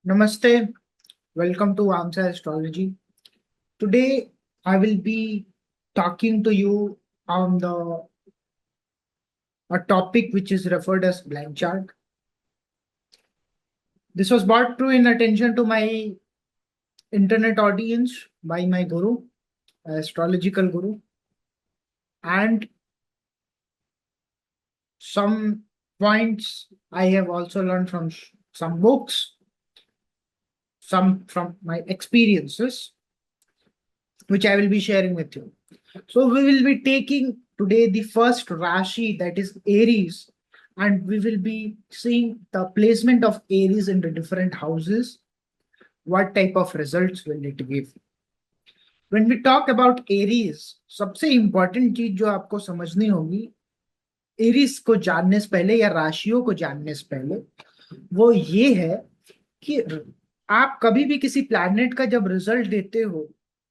Namaste, welcome to Amsa Astrology. Today I will be talking to you on the a topic which is referred as blank chart. This was brought to in attention to my internet audience by my guru, astrological guru, and some points I have also learned from some books, some from my experiences, which I will be sharing with you. So we will be taking today the first Rashi, that is Aries, and we will be seeing the placement of Aries in the different houses. What type of results will it give? When we talk about Aries, सबसे important चीज जो आपको समझनी होगी Aries को जानने से पहले या राशियों को जानने से पहले वो ये है कि आप कभी भी किसी प्लैनेट का जब रिजल्ट देते हो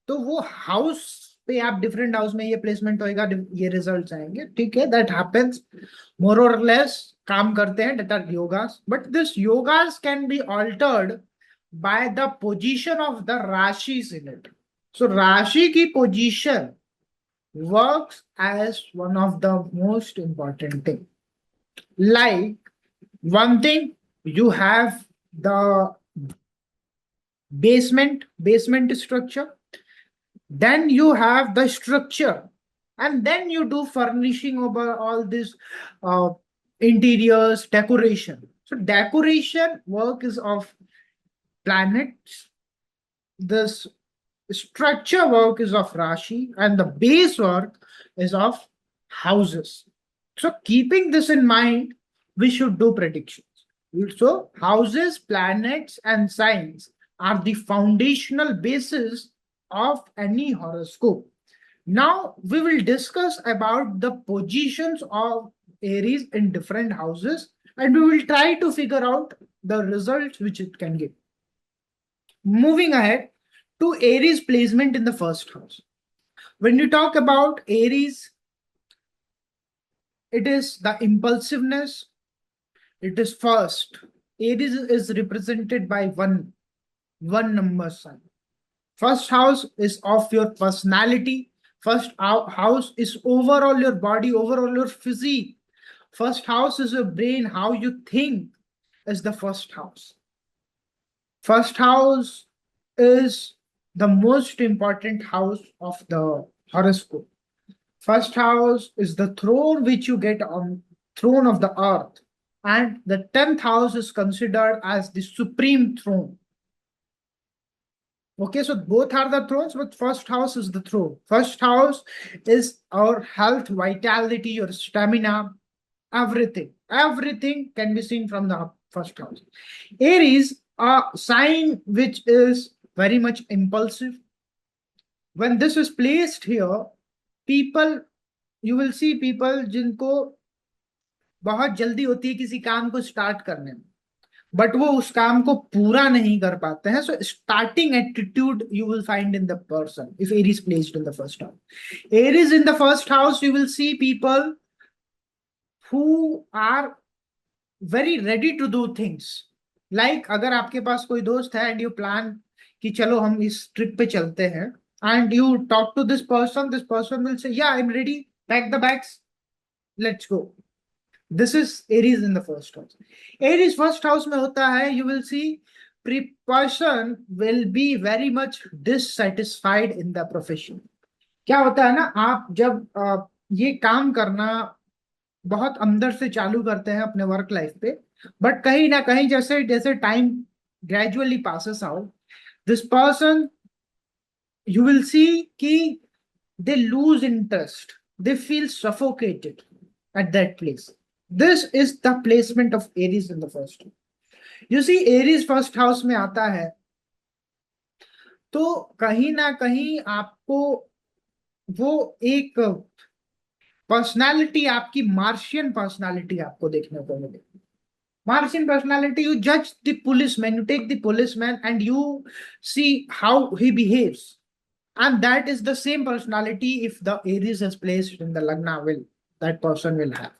तो वो हाउस पे आप डिफरेंट हाउस में ये प्लेसमेंट होएगा, ये रिजल्ट्स आएंगे, ठीक है, दैट हैपेंस मोर और लेस काम करते हैं, that are yogas, but this yogas can be altered by the position of the rashis in it. So राशि की position works as one of the most important thing. Like one thing, you have the basement structure, then you have the structure, and then you do furnishing over all this uh, interiors decoration. So decoration work is of planets, this structure work is of Rashi, and the base work is of houses. So keeping this in mind, we should do predictions. So houses, planets, and signs are the foundational basis of any horoscope. Now we will discuss about the positions of Aries in different houses, and we will try to figure out the results which it can give. Moving ahead to Aries placement in the first house. When you talk about Aries, it is the impulsiveness. It is first. Aries is represented by one number sign. First house is of your personality. First house is overall your body, overall your physique. First house is your brain, how you think is the first house. First house is the most important house of the horoscope. First house is the throne which you get on throne of the earth, and the 10th house is considered as the supreme throne. Okay, so both are the thrones, but first house is the throne. First house is our health, vitality, your stamina, everything. Everything can be seen from the first house. Aries, a sign which is very much impulsive. When this is placed here, people, you will see people जिनको बहुत जल्दी होती है किसी काम को start करने में, बट वो उस काम को पूरा नहीं कर पाते हैं. So starting attitude you will find in the person if Aries placed in the first house. Aries in the first house, you will see people who are very ready to do things. Like अगर आपके पास कोई दोस्त है and you plan कि चलो हम इस trip पे चलते हैं, and you talk to this person will say yeah I am ready, pack the bags, let's go. This is Aries in the first house. Aries first house में होता है, you will see person will be very much dissatisfied in the profession. क्या होता है ना, आप जब ये काम करना बहुत अंदर से चालू करते हैं अपने वर्क लाइफ पे, बट कहीं ना कहीं जैसे जैसे time gradually passes out, this person you will see कि they lose interest, they feel suffocated at that place. This is the placement of Aries in the first house. You see Aries first house में आता है तो कहीं ना कहीं आपको वो एक पर्सनालिटी, आपकी मार्शियन पर्सनालिटी आपको देखने को मिलेगी. Martian personality, you judge the policeman, you take the policeman and you see how he behaves. And that is the same personality if the Aries is placed in the Lagna, will that person will have.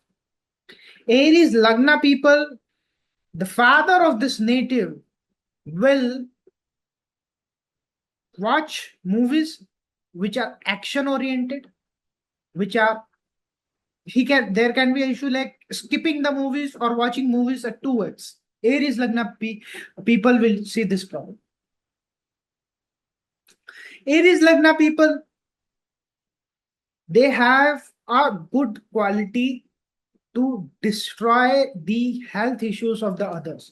Aries Lagna people, the father of this native will watch movies which are action oriented, which are there can be an issue like skipping the movies or watching movies at 2x. Aries Lagna people will see this problem. Aries Lagna people, they have a good quality to destroy the health issues of the others.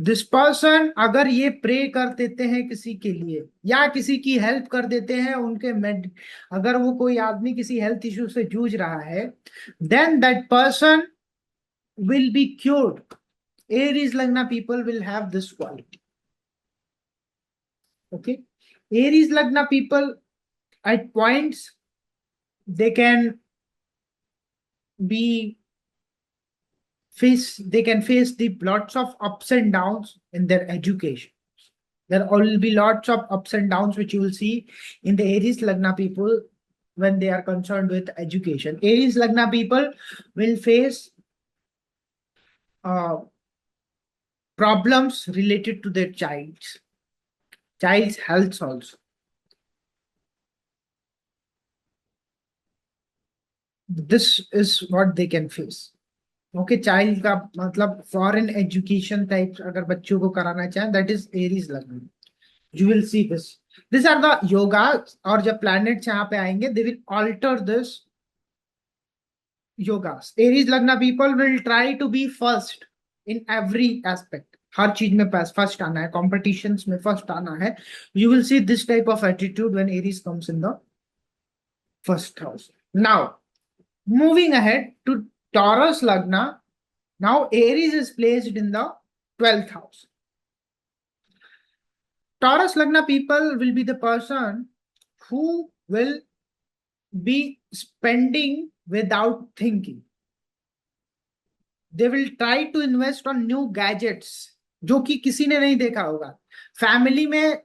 This person अगर ये pray कर देते हैं किसी के लिए या किसी की हेल्प कर देते हैं उनके मेड, अगर वो कोई आदमी किसी हेल्थ इश्यू से जूझ रहा है, then that person will be cured. Aries lagna people will have this quality. Okay, Aries lagna people at points they can be they can face the lots of ups and downs in their education. There will be lots of ups and downs which you will see in the Aries Lagna people when they are concerned with education. Aries Lagna people will face problems related to their child's health also. This is what they can face. Okay, child का मतलब foreign education type अगर बच्चों को कराना चाहें, that is Aries lagna. You will see this are the yoga. और जब planets यहाँ पे आएंगे they will alter this yogas. Aries lagna people will try to be first in every aspect. हर चीज में फर्स्ट आना है, कॉम्पिटिशन्स में फर्स्ट आना है. You will see this type of attitude when Aries comes in the first house. Now moving ahead to Taurus Lagna. Now Aries is placed in the 12th house. Taurus Lagna people will be the person who will be spending without thinking. They will try to invest on new gadgets जो कि किसी ने नहीं देखा होगा. Family में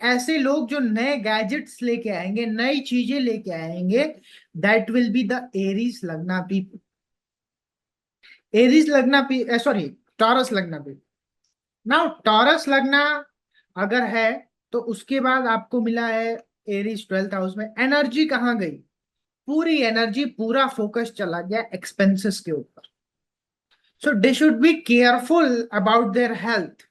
ऐसे लोग जो नए गैजेट्स लेके आएंगे, नई चीजें लेके आएंगे, that will be the Aries lagna people. Aries लगना सॉरी टॉरस लगना पीपल. नाउ टॉरस लगना अगर है तो उसके बाद आपको मिला है एरीज 12th हाउस में. एनर्जी कहां गई? पूरी एनर्जी, पूरा फोकस चला गया एक्सपेंसेस के ऊपर. So they should be careful about their health.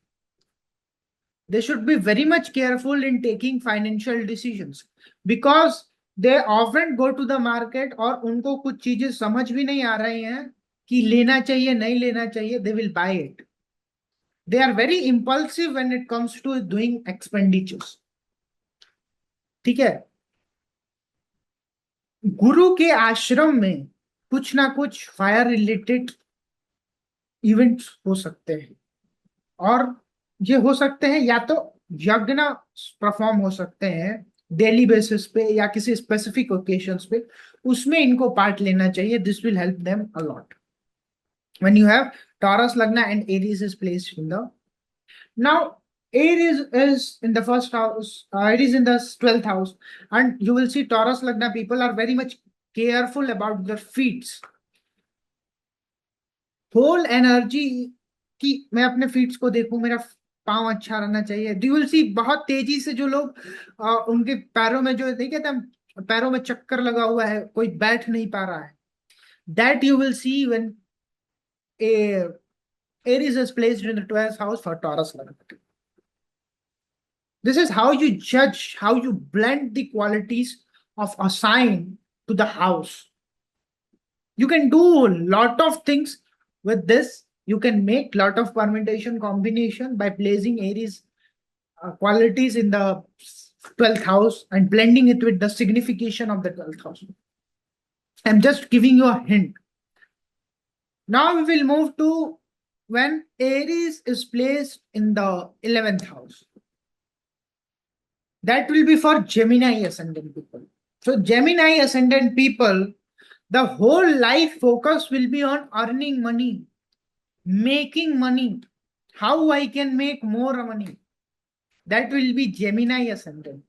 They should be very much careful in taking financial decisions because they often go to the market और उनको कुछ चीजें समझ भी नहीं आ रही हैं कि लेना चाहिए नहीं लेना चाहिए. They will buy it. They are very impulsive when it comes to doing expenditures. ठीक है, गुरु के आश्रम में कुछ ना कुछ फायर रिलेटेड इवेंट्स हो सकते हैं और ये हो सकते हैं या तो यज्ञ परफॉर्म हो सकते हैं डेली बेसिस पे या किसी स्पेसिफिक ओकेशंस पे, उसमें इनको पार्ट लेना चाहिए. This will help them a lot when you have Taurus lagna and Aries is placed in the. Now Aries is in the first house, Aries in the 12th house, and you will see Taurus Lagna people are very much careful about their feet. Whole energy कि मैं अपने feats को देखूं, मेरा पाँव अच्छा रहना चाहिए. यू विल सी बहुत तेजी से जो लोग उनके पैरों में जो नहीं कहते हम पैरों में चक्कर लगा हुआ है, कोई बैठ नहीं पा रहा है, that you will see when Aries is placed in the 12th house for Taurus Lagna. This is how you judge, how you blend the qualities of a sign to the house. You can do a lot of things with this. You can make lot of permutation combination by placing Aries qualities in the 12th house and blending it with the signification of the 12th house. I'm just giving you a hint. Now we will move to when Aries is placed in the 11th house. That will be for Gemini ascendant people. So Gemini ascendant people, the whole life focus will be on earning money, making money, how I can make more money. That will be Gemini ascendant.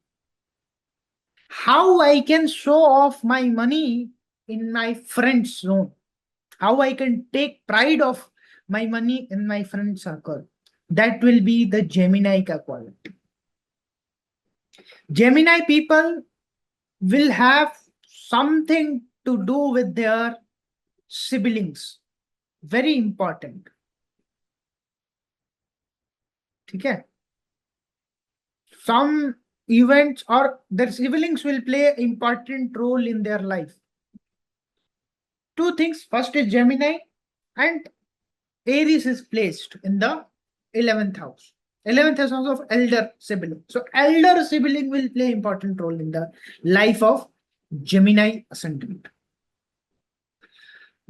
How I can show off my money in my friend zone. How I can take pride of my money in my friend circle. that will be the Gemini ka quality. Gemini people will have something to do with their siblings. Very important. ठीक है? Some events or their siblings will play an important role in their life. Two things. First is Gemini, and Aries is placed in the 11th house. 11th house of elder sibling. So elder sibling will play important role in the life of Gemini ascendant.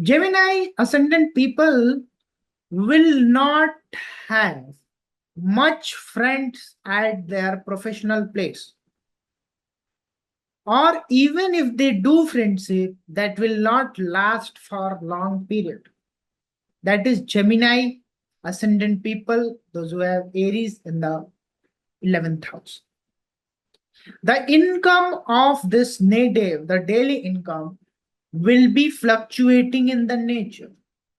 Gemini ascendant people will not have much friends at their professional place. Or even if they do friendship, that will not last for long period. That is Gemini ascendant people, those who have Aries in the 11th house. The income of this native, the daily income, will be fluctuating in the nature.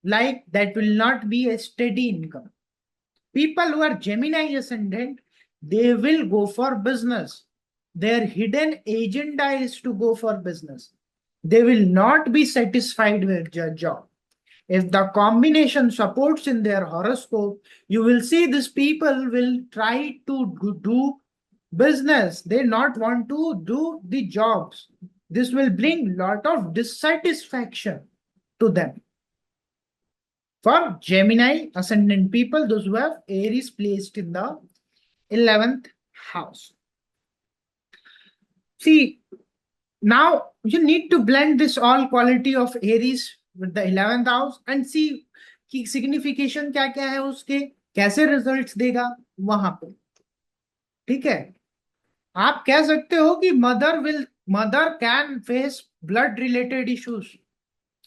Like that will not be a steady income. People who are Gemini ascendant, they will go for business. Their hidden agenda is to go for business. They will not be satisfied with their job. If the combination supports in their horoscope, you will see these people will try to do business. They not want to do the jobs. This will bring lot of dissatisfaction to them. For Gemini ascendant people, those who have Aries placed in the 11th house. See, now you need to blend this all quality of Aries with the 11th house and see कि signification क्या क्या है उसके, कैसे results देगा वहां पे. ठीक है, आप कह सकते हो कि mother can face blood related issues.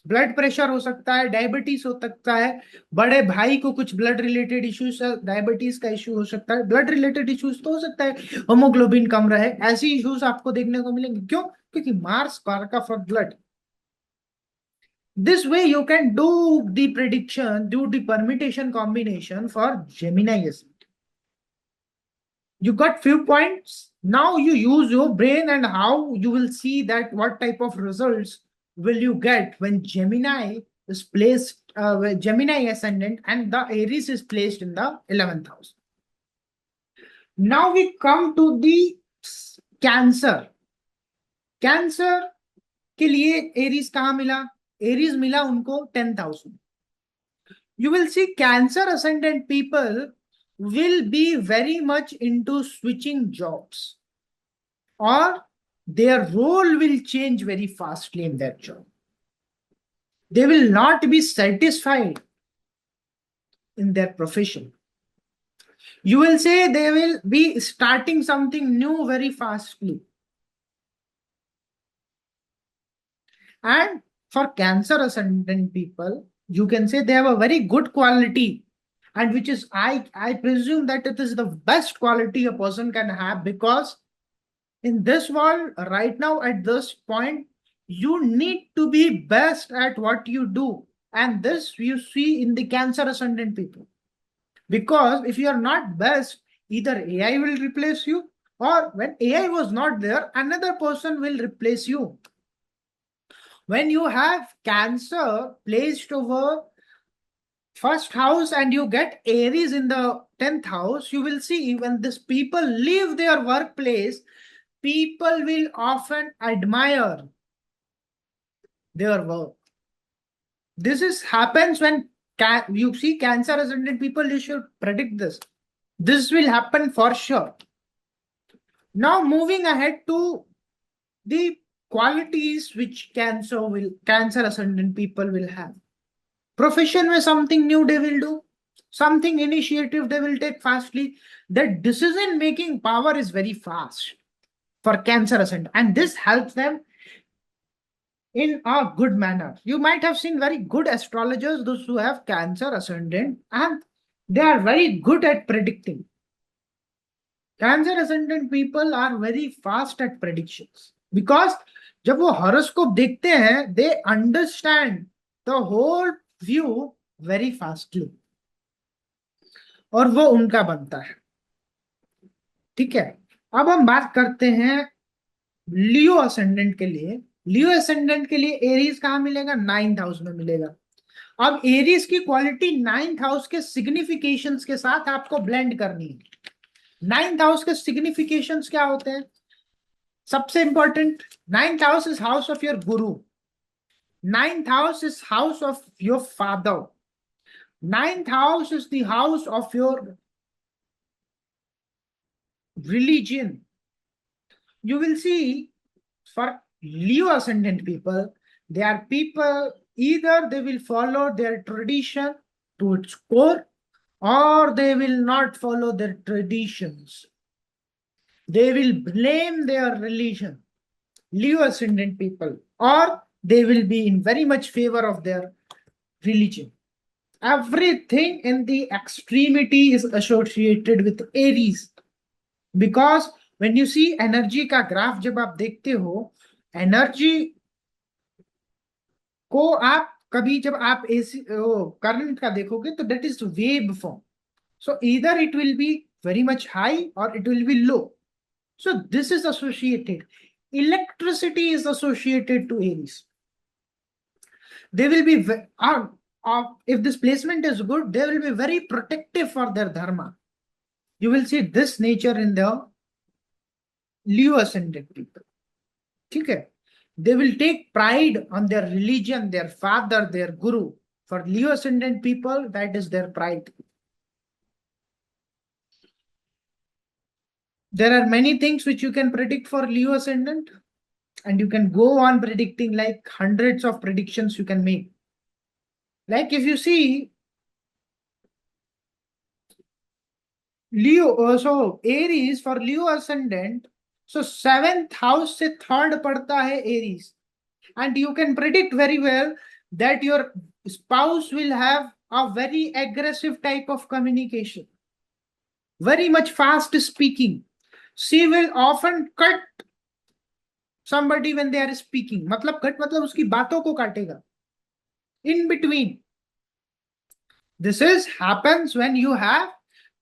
Blood pressure हो सकता है, डायबिटीज हो सकता है, बड़े भाई को कुछ ब्लड रिलेटेड इश्यूज, डायबिटीज का इश्यू हो सकता है, ब्लड रिलेटेड इश्यूज तो हो सकता है, होमोग्लोबिन कम रहे, ऐसी इश्यूज आपको देखने को मिलेंगे. क्यों? क्योंकि मार्स कारक for blood. This way you can do the prediction, do the permutation combination for Gemini ascendant. You got few points. Now you use your brain and how you will see that what type of results will you get when Gemini is placed, Gemini ascendant and the Aries is placed in the 11th house. Now we come to the Cancer. Cancer के लिए Aries कहाँ मिला? Aries मिला उनको 10th house में. You will see Cancer ascendant people will be very much into switching jobs, or their role will change very fastly in their job. They will not be satisfied in their profession. You will say they will be starting something new very fastly. And for Cancer ascendant people, you can say they have a very good quality, and which is, I presume that it is the best quality a person can have, because in this world right now at this point, you need to be best at what you do. And this you see in the Cancer ascendant people. Because if you are not best, either AI will replace you, or when AI was not there, another person will replace you. When you have Cancer placed over first house and you get Aries in the 10th house, you will see when these people leave their workplace, people will often admire their work. This happens when you see Cancer ascendant people, you should predict this. This will happen for sure. Now moving ahead to the qualities which Cancer ascendant people will have. Profession में something new they will do, something initiative they will take fastly. The decision making power is very fast for Cancer ascendant, and this helps them in a good manner. You might have seen very good astrologers, those who have Cancer ascendant, and they are very good at predicting. Cancer ascendant people are very fast at predictions, because जब वो horoscope देखते हैं, they understand the whole view very fastly. और वो उनका बनता है। ठीक है, अब हम बात करते हैं लियो असेंडेंट के लिए। लियो असेंडेंट के लिए एरीज कहाँ मिलेगा? 9th हाउस में मिलेगा। अब एरीज की क्वालिटी 9th हाउस के सिग्निफिकेशंस के साथ आपको ब्लेंड करनी है। 9th हाउस के सिग्निफिकेशंस क्या होते हैं? सबसे important, 9th house is house of your Guru, 9th house is house of your father, 9th house is the house of your religion. You will see for Leo ascendant people, they are people either they will follow their tradition to its core or they will not follow their traditions. They will blame their religion, Leo ascendant people, or they will be in very much favor of their religion. Everything in the extremity is associated with Aries. Because when you see energy का graph जब आप देखते हो, energy को आप कभी जब आप एसी करंट का देखोगे तो that is wave form. So either it will be very much high or it will be low. So this is associated. Electricity is associated to Aries. They will be if this placement is good, they will be very protective for their dharma. You will see this nature in the Leo ascendant people. Okay, they will take pride on their religion, their father, their guru. For Leo ascendant people, that is their pride. There are many things which you can predict for Leo ascendant, and you can go on predicting like hundreds of predictions you can make. Like if you see Leo, so Aries for Leo ascendant, so 7th house से 3rd पड़ता है Aries, and you can predict very well that your spouse will have a very aggressive type of communication, very much fast speaking. She will often cut somebody when they are speaking. मतलब cut मतलब उसकी बातों को काटेगा in between. This is happens when you have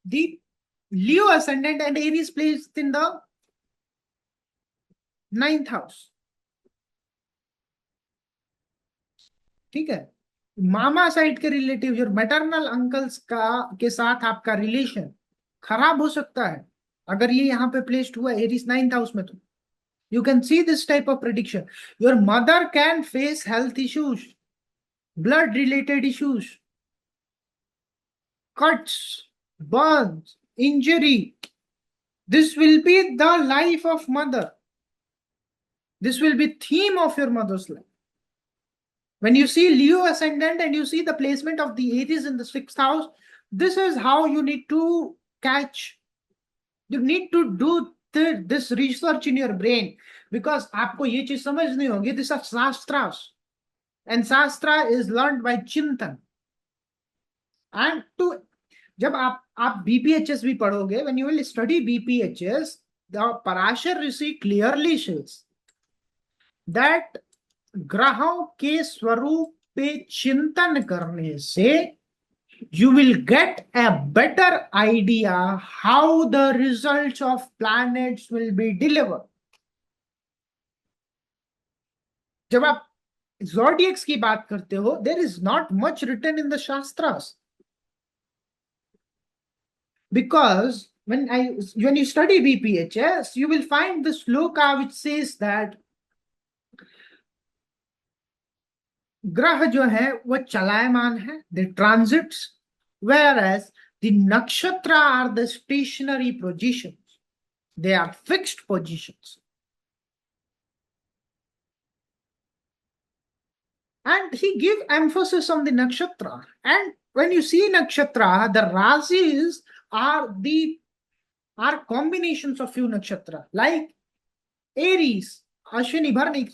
the Leo ascendant and Aries placed in the 9th house. ठीक है, मामा side के relative, your maternal uncles का के साथ आपका रिलेशन खराब हो सकता है अगर ये यहाँ पे प्लेस्ड हुआ एरीज 9th हाउस में. तो you can see this type of prediction. Your mother can face health issues, blood related issues, cuts, burns, injury. This will be the life of mother. This will be theme of your mother's life. When you see Leo ascendant and you see the placement of the Aries in the 6th house, this is how you need to catch. You need to do this research in your brain, because आपको ये चीज समझनी होगी. This is Shastras, and Shastra is learned by Chintan. And to जब आप BPHS भी पढ़ोगे, when you will study BPHS, the Parashar Rishi clearly says that ग्रहों के स्वरूप पे चिंतन करने से you will get a better idea how the results of planets will be delivered. जब आप zodiacs की बात करते हो, there is not much written in the Shastras. Because when you study BPHS, you will find this sloka which says that ग्रह जो है वो चलायमान है, they transits, whereas the nakshatra are the stationary positions. They are fixed positions. And he give emphasis on the nakshatra. And when you see nakshatra, the rasis are combinations of few nakshatra, like Aries, Ashwini Bharani.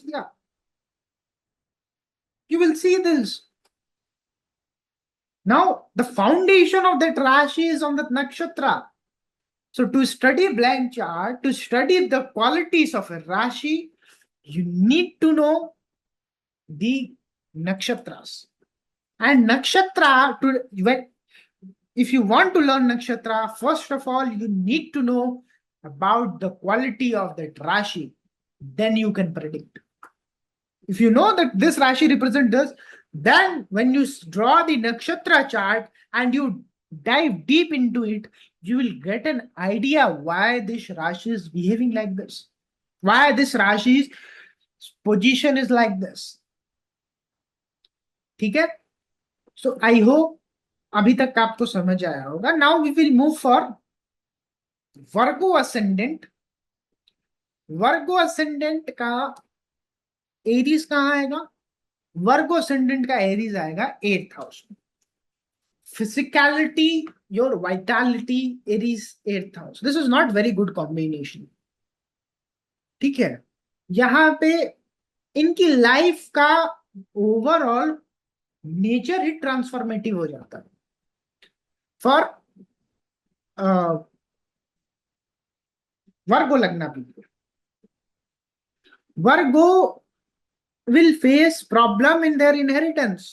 You will see this. Now, the foundation of that Rashi is on the nakshatra. So, to study blank chart, to study the qualities of a Rashi, you need to know the nakshatras. And nakshatra, if you want to learn nakshatra, first of all, you need to know about the quality of that Rashi. Then you can predict. If you know that this Rashi represents this, then when you draw the nakshatra chart and you dive deep into it, you will get an idea why this Rashi is behaving like this. Why this Rashi's position is like this. ठीक है? So I hope अभी तक आपको समझ आया होगा. Now we will move for Virgo ascendant. Virgo ascendant का Aries कहाँ आएगा? वर्गो असेंडेंट का एरीज आएगा 8th हाउस में. Physicality, your Vitality, Aries 8th house. This is not very good combination. ठीक है, यहां पे इनकी लाइफ का ओवरऑल नेचर ही ट्रांसफॉर्मेटिव हो जाता है. फॉर वर्गो लगना people, Virgo will face problem in their inheritance.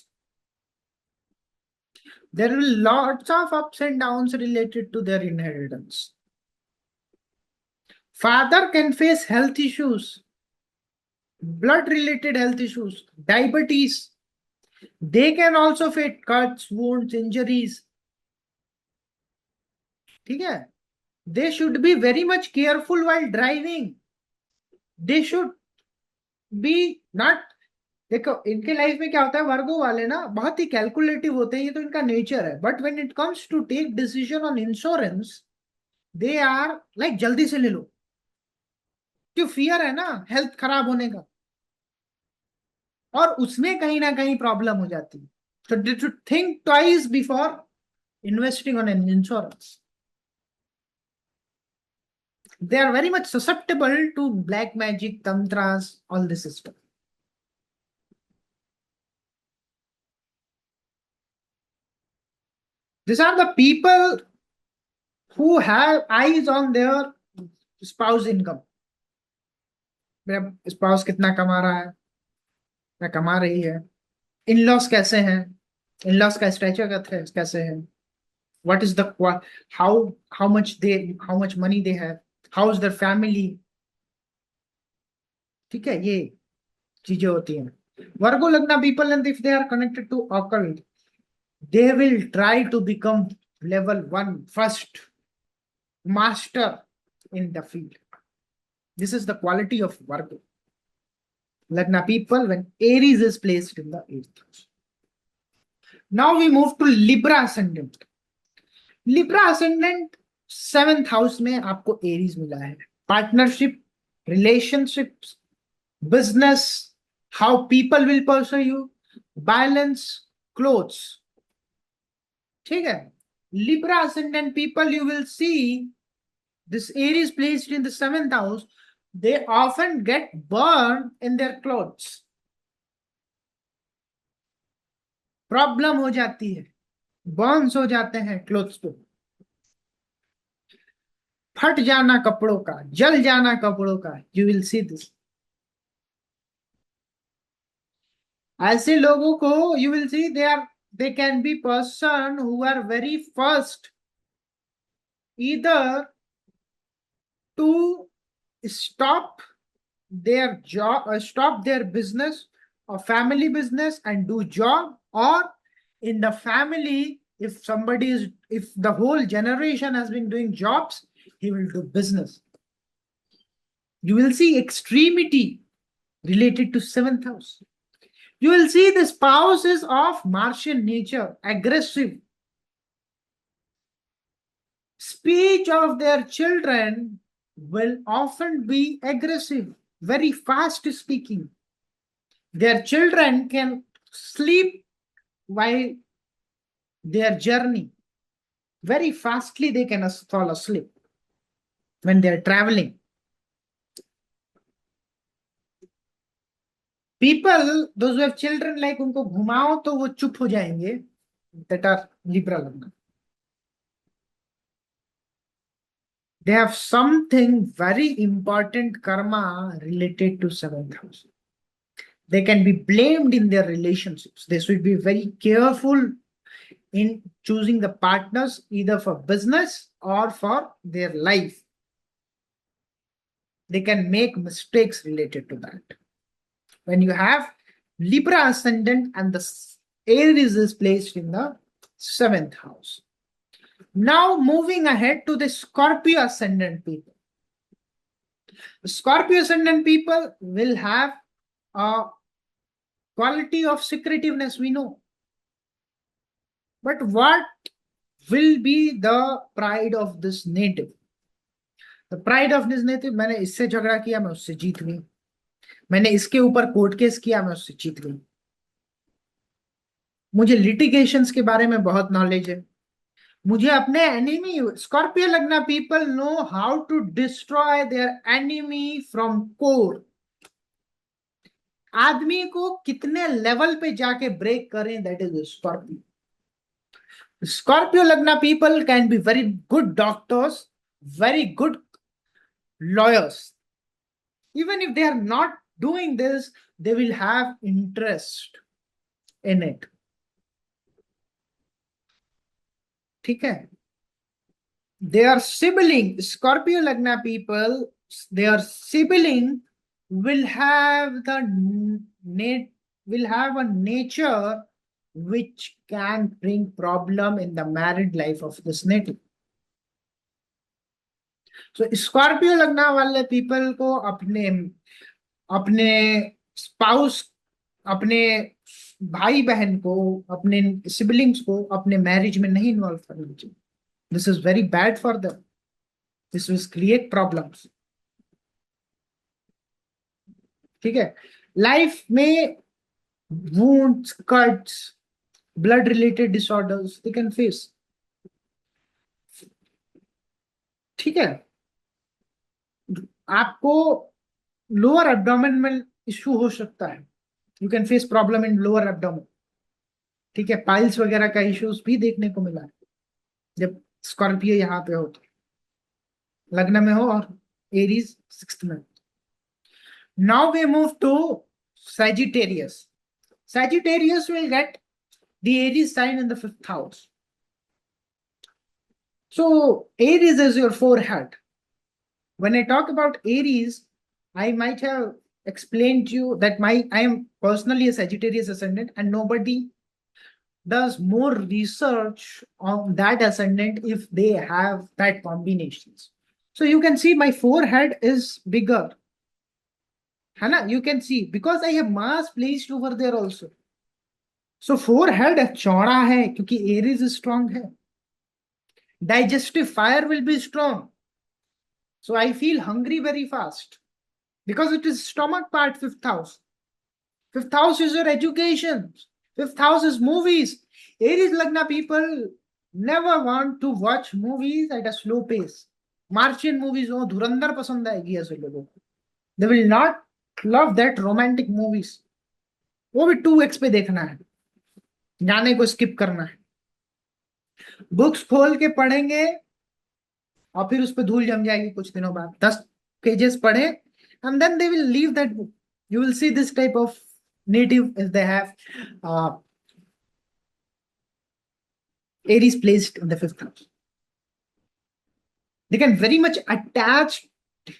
There will lots of ups and downs related to their inheritance. Father can face health issues, blood related health issues, diabetes. They can also face cuts, wounds, injuries. ठीक है? They should be very much careful while driving. They should be not. देखो इनके life में क्या होता है, वर्गो वाले ना बहुत ही कैलकुलेटिव होते हैं, ये तो इनका नेचर है. But when it comes to take decision on insurance, they are like जल्दी से ले लो, क्यों? फियर है ना हेल्थ खराब होने का, और उसमें कहीं ना कहीं प्रॉब्लम हो जाती है. So they should think twice before investing on an insurance. They are very much susceptible to black magic, tantras, all this stuff. These are the people who have eyes on their spouse income. मेरा spouse कितना कमा रहा है या कमा रही है, इन-लॉस कैसे हैं, इन-लॉस का स्ट्रक्चर कैसे है, what is the how much money they have, how is their family. ठीक है, ये चीजें होती हैं. वर्गो लगना people, and if they are connected to occult, they will try to become level 1 first master in the field. This is the quality of Virgo Lagna people when Aries is placed in the 8th house. Now we move to Libra ascendant. Libra ascendant 7th house में आपको Aries मिला है. Partnership, relationships, business, how people will pursue you, balance, clothes. ठीक है, Libra ascendant people, you will see this Aries placed in the 7th house, they often get burned in their clothes. Problem हो जाती है, Burns हो जाते हैं clothes पे, फट जाना कपड़ों का, जल जाना कपड़ों का. You will see this. ऐसे लोगों को you will C they can be person who are very first either to stop their job or stop their business or family business and do job, or in the family, if the whole generation has been doing jobs, he will do business. You will see extremity related to 7th house. You will see the spouse is of Martian nature, aggressive. Speech of their children will often be aggressive, very fast speaking. Their children can sleep while their journey. Very fastly they can fall asleep when they are traveling. People, those who have children, like उनको घुमाओ तो वो चुप हो जाएंगे. That are Libra Lagna. They have something very important karma related to 7th house. They can be blamed in their relationships. They should be very careful in choosing the partners either for business or for their life. They can make mistakes related to that. When you have Libra ascendant and the Aries is placed in the 7th house. Now moving ahead to the Scorpio ascendant people. The Scorpio ascendant people will have a quality of secretiveness, we know. But what will be the pride of this native? The pride of this native, मैंने इससे झगड़ा किया, मैं उससे जीत गई. मैंने इसके ऊपर कोर्ट केस किया, मैं उससे जीत गई. मुझे लिटिगेशंस के बारे में बहुत नॉलेज है. मुझे अपने enemy, Scorpio lagna people know how to destroy their enemy from core. आदमी को कितने लेवल पे जाके ब्रेक करें, that is Scorpio. Scorpio Lagna people can be very good doctors, very good lawyers. Even if they are not doing this, they will have interest in it. ठीक है? Their sibling, Scorpio Lagna people, their sibling will have a nature which can bring problem in the married life of this native. So Scorpio लगना वाले people को अपने spouse, अपने भाई बहन को, अपने siblings को अपने marriage में नहीं involve करना चाहिए. This is very bad for them. This will create problems. ठीक है? Life में wounds, cuts, blood related disorders they can face. ठीक है? आपको लोअर एब्डोमेन में इश्यू हो सकता है. You can face problem in lower abdomen. ठीक है? पाइल्स वगैरह का इश्यूज भी देखने को मिला है जब स्कॉर्पियो यहाँ पे हो, तो लग्न में हो और एरीज 6th में. Now we move to Sagittarius. Sagittarius will get the Aries sign in the 5th house. So Aries is your forehead. When I talk about Aries, I might have explained to you that I am personally a Sagittarius ascendant, and nobody does more research on that ascendant if they have that combinations. So you can see my forehead is bigger. Hana, you can see because I have Mars placed over there also. So forehead चौड़ा है क्योंकि Aries strong है. Digestive fire will be strong. So I feel hungry very fast because it is stomach part, 5th house. 5th house is your education. 5th house is movies. Aries Lagna people never want to watch movies at a slow pace. Martian movies हो, धुरंधर पसंद आएगी ऐसे लोगों को. They will not love that romantic movies. वो भी 2x पे देखना है, गाने को स्किप करना है. बुक्स खोल के पढ़ेंगे और फिर उस पर धूल जम जाएगी कुछ दिनों बाद. 10 पेजेस पढ़े and then they will leave that book. You will see this type of native if they have Aries placed in the 5th house. They can very much attach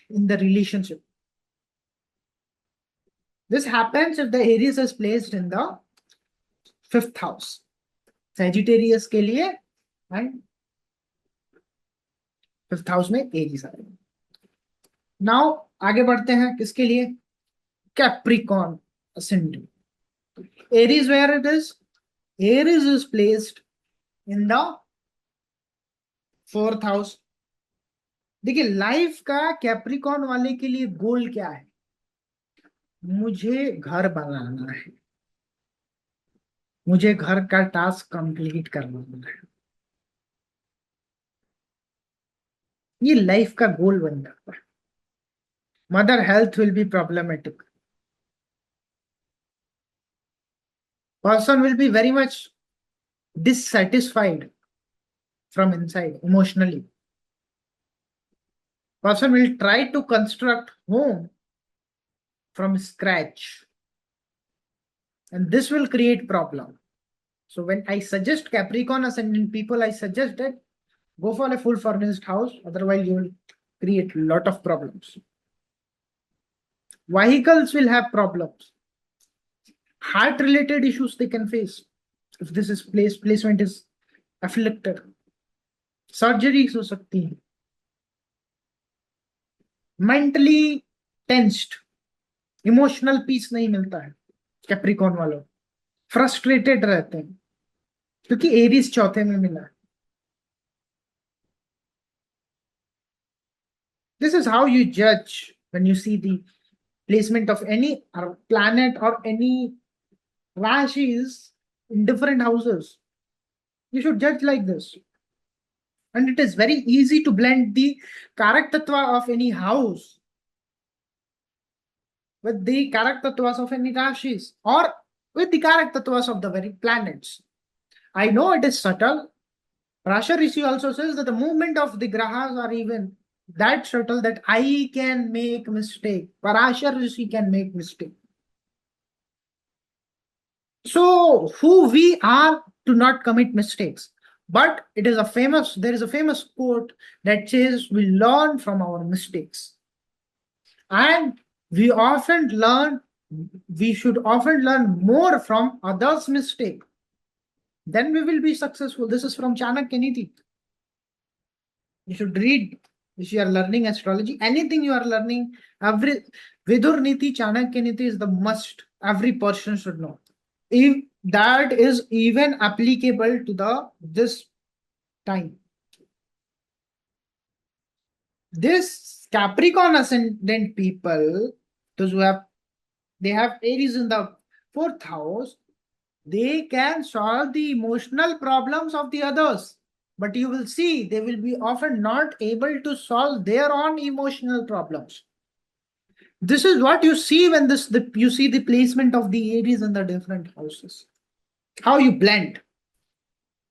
in the relationship. This happens if the Aries is placed in the 5th house. Sagittarius के लिए and 5th house में Aries आएगा. Now आगे बढ़ते हैं किसके लिए? Capricorn ascendant. Aries where it is? Aries is placed in the 4th house. देखिए लाइफ का कैप्रिकॉर्न वाले के लिए गोल क्या है? मुझे घर बनाना है, मुझे घर का टास्क कंप्लीट करना है. ये लाइफ का गोल बन जाता है. Mother health will be problematic. Person will be very much dissatisfied from inside emotionally. Person will try to construct home from scratch and this will create problem. So when I suggest Capricorn ascendant people, I suggest that go for a full furnished house. Otherwise, you will create a lot of problems. Vehicles will have problems. Heart related issues they can face if this is placement is afflicted. Surgeries हो सकती है. Mentally tensed. Emotional peace नहीं मिलता है Capricorn वालों. Frustrated रहते हैं क्योंकि एरीज चौथे में मिला है. This is how you judge when you see the placement of any planet or any rashis in different houses. You should judge like this. And it is very easy to blend the Karak Tattva of any house with the Karak Tattvas of any rashis or with the Karak Tattvas of the very planets. I know it is subtle. Rasha Rishi also says that the movement of the grahas are even that subtle that I can make mistake. Parashar Rishi can make mistake. So who we are to not commit mistakes. But there is a famous quote that says we learn from our mistakes. And we should often learn more from others' mistake. Then we will be successful. This is from Chanakya Niti. You should read if you are learning astrology. Anything you are learning, every Vidur Niti, Chanakya Niti is the must. Every person should know. If that is even applicable to this time. This Capricorn ascendant people, those who have Aries in the 4th house, they can solve the emotional problems of the others. But you will see they will be often not able to solve their own emotional problems. This is what you see when you see the placement of the Aries in the different houses. How you blend.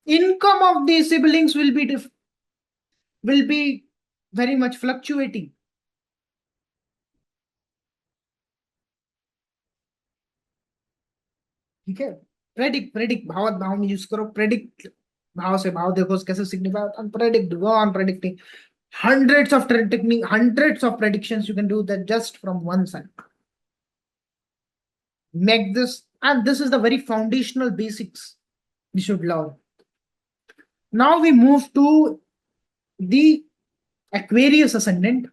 Income of the siblings will be very much fluctuating. Okay, predict भाव में use करो. Predict भाव से भाव देखो कैसे signify and predict. Go on predicting. Hundreds of predictions you can do that just from one side. Make this, and this is the very foundational basics we should learn. Now we move to the Aquarius ascendant,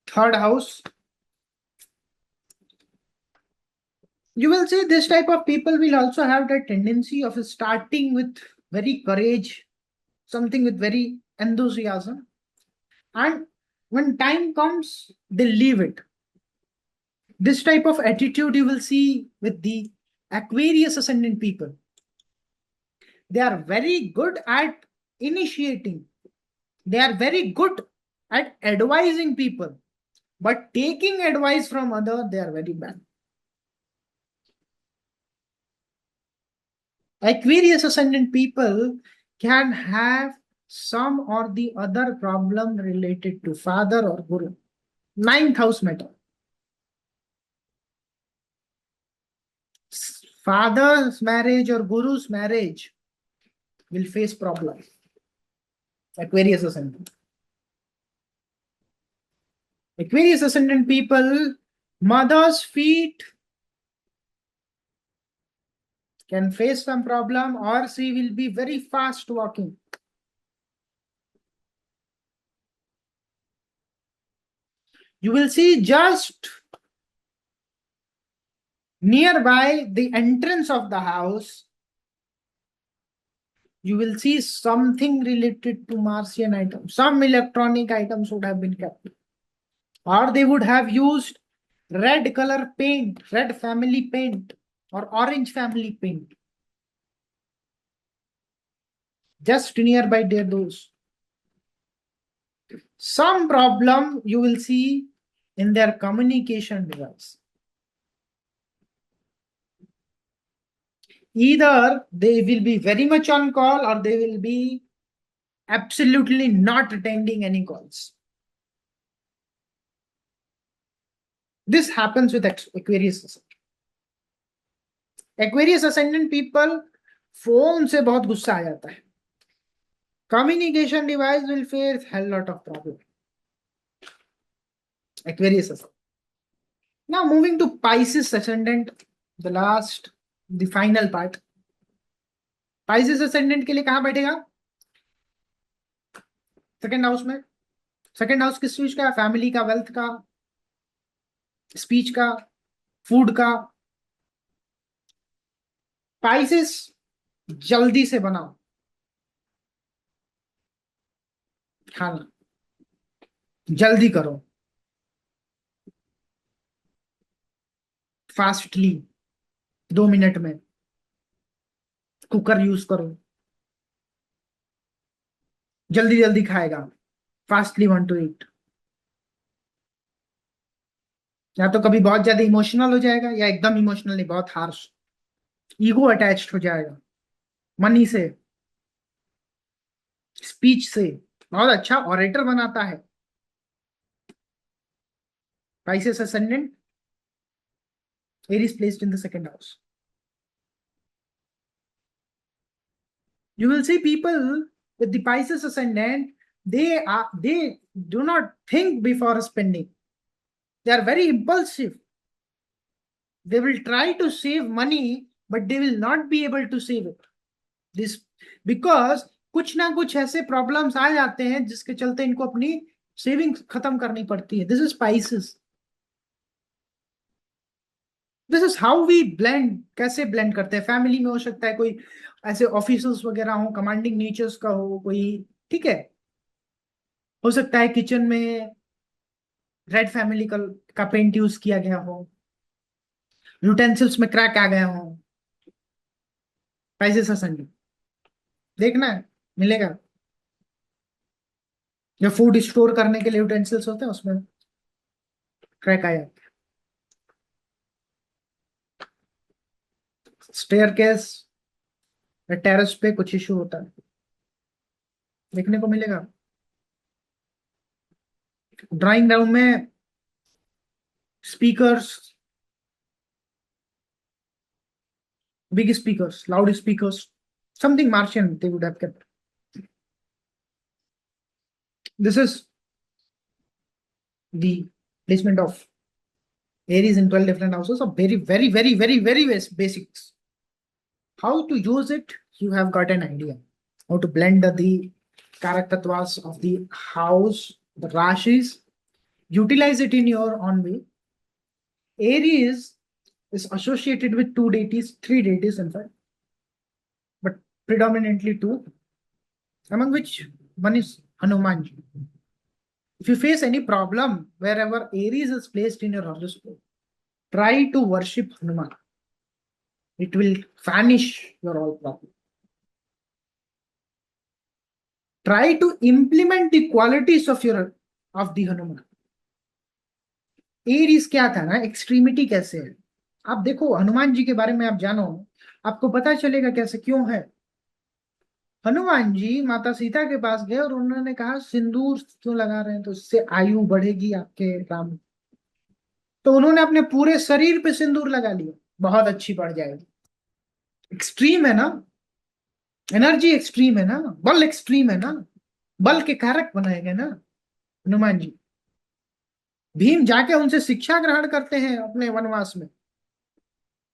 3rd house. You will see this type of people will also have that tendency of starting with very courage, something with very enthusiasm. And when time comes, they leave it. This type of attitude you will see with the Aquarius ascendant people. They are very good at initiating. They are very good at advising people. But taking advice from others, they are very bad. Aquarius ascendant people can have some or the other problem related to father or guru. 9th house matter. Father's marriage or guru's marriage will face problems. Aquarius ascendant. Aquarius ascendant people, mother's feet can face some problem or she will be very fast walking. You will see just nearby the entrance of the house, you will see something related to Martian items. Some electronic items would have been kept. Or they would have used red color paint, red family paint, or orange family paint. Just nearby their doors. Some problem you will see in their communication device. Either they will be very much on call or they will be absolutely not attending any calls. This happens with Aquarius ascendant. Aquarius ascendant people phone से बहुत गुस्सा आ जाता है. Communication device will face hell lot of problem. Aquarius. Now moving to Pisces ascendant, the last, the final part. Pisces ascendant के लिए कहाँ बैठेगा? Second house में. सेकेंड हाउस किस चीज का? फैमिली का, वेल्थ का, स्पीच का, फूड का. पाइसेस जल्दी से बनाओ खाना, जल्दी करो, फास्टली, 2 मिनट में. कुकर यूज करो, जल्दी जल्दी खाएगा, फास्टली वांट टू ईट. या तो कभी बहुत ज्यादा इमोशनल हो जाएगा, या एकदम इमोशनल नहीं, बहुत हार्श, ईगो अटैच्ड हो जाएगा मनी से, स्पीच से. बहुत अच्छा ऑरेटर बनाता है. Pisces ascendant, Aries placed in the second house. You will see people with the Pisces ascendant, they do not think before spending. They are very impulsive. They will try to save money, but they will not be able to save it. This because कुछ ना कुछ ऐसे problems आ जाते हैं जिसके चलते इनको अपनी सेविंग खत्म करनी पड़ती है. This is spices. This is how we blend. कैसे ब्लेंड करते हैं? फैमिली में हो सकता है कोई ऐसे ऑफिसर्स वगैरह हो, कमांडिंग नेचर्स का हो कोई, ठीक है. हो सकता है किचन में रेड फैमिली का पेंट यूज किया गया हो, यूटेंसिल्स में क्रैक आ गया हो. पैसे से संडे देखना है, मिलेगा. जो फूड स्टोर करने के लिए यूटेंसिल्स होते हैं उसमें क्रैक आया. स्टेयरकेस या टेरेस पे कुछ इशू होता है, देखने को मिलेगा. ड्राइंग रूम में speakers, big speakers, loud speakers, something Martian they would have kept. This is the placement of Aries in 12 different houses of very, very, very, very, very basics. How to use it, you have got an idea. How to blend the Karaktattvas of the house, the Rashis, utilize it in your own way. Aries is associated with two deities, three deities in fact, but predominantly two, among which one is Hanumanji. If you face any problem wherever Aries is placed in your horoscope, try to worship Hanuman. It will vanish your all problem. Try to implement the qualities of the Hanuman. Aries क्या था ना, extremity कैसे है. आप देखो हनुमान जी के बारे में, आप जानो, आपको पता चलेगा कैसे क्यों है. हनुमान जी माता सीता के पास गए और उन्होंने कहा सिंदूर क्यों लगा रहे हैं, तो इससे आयु बढ़ेगी आपके राम. तो उन्होंने अपने पूरे शरीर पे सिंदूर लगा लिया, बहुत अच्छी बढ़ जाएगी. एक्सट्रीम है ना, एनर्जी एक्सट्रीम है ना, बल एक्सट्रीम है ना, बल के कारक बनाए गए ना हनुमान जी. भीम जाके उनसे शिक्षा ग्रहण करते हैं अपने वनवास में.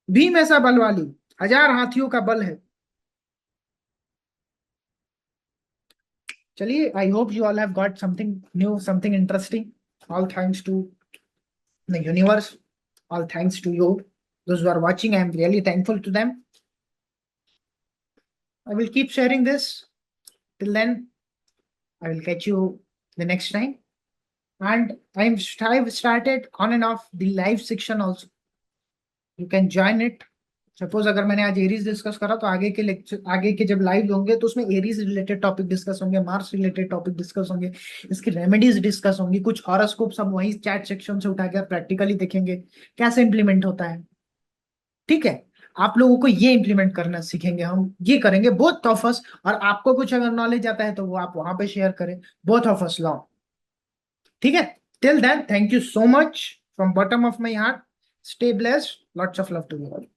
भीम ऐसा बलवाली, 1000 हाथियों का बल है. चलिए, I hope you all have got something new, something interesting. All thanks to the universe, all thanks to you, those who are watching. I am really thankful to them. I will keep sharing this. Till then, I will catch you the next time. And I've started on and off the live section also. You can join it. Suppose अगर मैंने आज Aries discuss करा तो आगे के lecture, आगे के जब लाइव होंगे तो उसमें एरीज रिलेटेड टॉपिक डिस्कस होंगे, मार्स रिलेटेड टॉपिक डिस्कस होंगे, इसकी रेमेडीज डिस्कस होंगी, कुछ हॉरोस्कोप सब वही चैट सेक्शन से उठाकर प्रैक्टिकली देखेंगे कैसे इंप्लीमेंट होता है. ठीक है, आप लोगों को ये इंप्लीमेंट करना सीखेंगे, हम ये करेंगे बोथ ऑफ अस. और आपको कुछ अगर नॉलेज आता है तो वो आप वहां पे शेयर करें, बोथ ऑफ अस लॉ. ठीक है, till then thank you so much from bottom of my heart. Stay blessed, lots of love to you all.